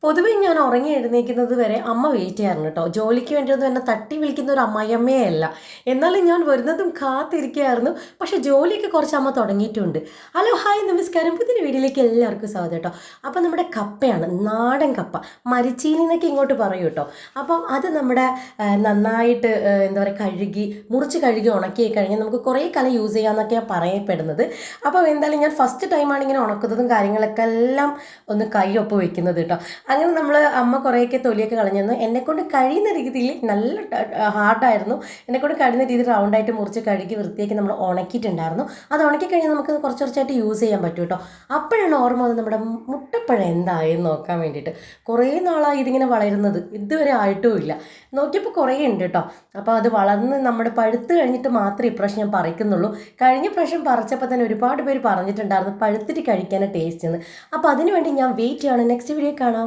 പൊതുവെ ഞാൻ ഉറങ്ങി എഴുന്നേൽക്കുന്നത് വരെ അമ്മ വെയിറ്റ് ചെയ്യാറുണ്ട് കേട്ടോ. ജോലിക്ക് വേണ്ടിയൊന്നും എന്നെ തട്ടി വിളിക്കുന്ന ഒരു അമ്മായിയമ്മയേ അല്ല. എന്നാലും ഞാൻ വരുന്നതും കാത്തിരിക്കുകയായിരുന്നു. പക്ഷേ ജോലിയൊക്കെ കുറച്ച് അമ്മ തുടങ്ങിയിട്ടുണ്ട്. ഹലോ, ഹായ്, നമസ്കാരം. പുതിയൊരു വീഡിയോയിലേക്ക് എല്ലാവർക്കും സ്വാഗതം കേട്ടോ. അപ്പോൾ നമ്മുടെ കപ്പയാണ്, നാടൻ കപ്പ, മരിച്ചീനി എന്നൊക്കെ ഇങ്ങോട്ട് പറയൂ കേട്ടോ. അപ്പം അത് നമ്മുടെ നന്നായിട്ട് എന്താ പറയുക, മുറിച്ച് കഴുകി ഉണക്കി കഴിഞ്ഞാൽ നമുക്ക് കുറേ കാലം യൂസ് ചെയ്യാമെന്നൊക്കെയാണ് പറയപ്പെടുന്നത്. അപ്പോൾ എന്തായാലും ഞാൻ ഫസ്റ്റ് ടൈമാണ് ഇങ്ങനെ ഉണക്കുന്നതും കാര്യങ്ങളൊക്കെ എല്ലാം ഒന്ന് കൈയൊപ്പ് വെക്കുന്നത് കേട്ടോ. അങ്ങനെ നമ്മൾ അമ്മ കുറേയൊക്കെ തൊലിയൊക്കെ കളഞ്ഞെന്ന് എന്നെക്കൊണ്ട് കഴിയുന്ന രീതിയിൽ, നല്ല ഹാർഡായിരുന്നു, എന്നെക്കൊണ്ട് കഴിയുന്ന രീതിയിൽ റൗണ്ടായിട്ട് മുറിച്ച് കഴുകി വൃത്തിയാക്കി നമ്മൾ ഉണക്കിയിട്ടുണ്ടായിരുന്നു. അത് ഉണക്കി കഴിഞ്ഞാൽ നമുക്ക് കുറച്ച് കുറച്ചായിട്ട് യൂസ് ചെയ്യാൻ പറ്റും കേട്ടോ. അപ്പോഴാണ് ഓർമ്മ വന്നത് നമ്മുടെ മുട്ടപ്പഴം എന്തായെന്ന് നോക്കാൻ വേണ്ടിയിട്ട്. കുറേ നാളായി ഇതിങ്ങനെ വളരുന്നത്, ഇതുവരെ ആയിട്ടുമില്ല. നോക്കിയപ്പോൾ കുറേ ഉണ്ട് കേട്ടോ. അപ്പോൾ അത് വളർന്ന് നമ്മുടെ പഴുത്ത് കഴിഞ്ഞിട്ട് മാത്രമേ ഇപ്രാവശ്യം ഞാൻ പറിക്കുന്നുള്ളൂ. കഴിഞ്ഞ പ്രാവശ്യം പറിച്ചപ്പോൾ തന്നെ ഒരുപാട് പേര് പറഞ്ഞിട്ടുണ്ടായിരുന്നു പഴുത്തിട്ട് കഴിക്കാൻ ടേസ്റ്റ് എന്ന്. അപ്പോൾ അതിനുവേണ്ടി ഞാൻ വെയിറ്റ് ചെയ്യാണ്. നെക്സ്റ്റ് വീഡിയോ കാണാം.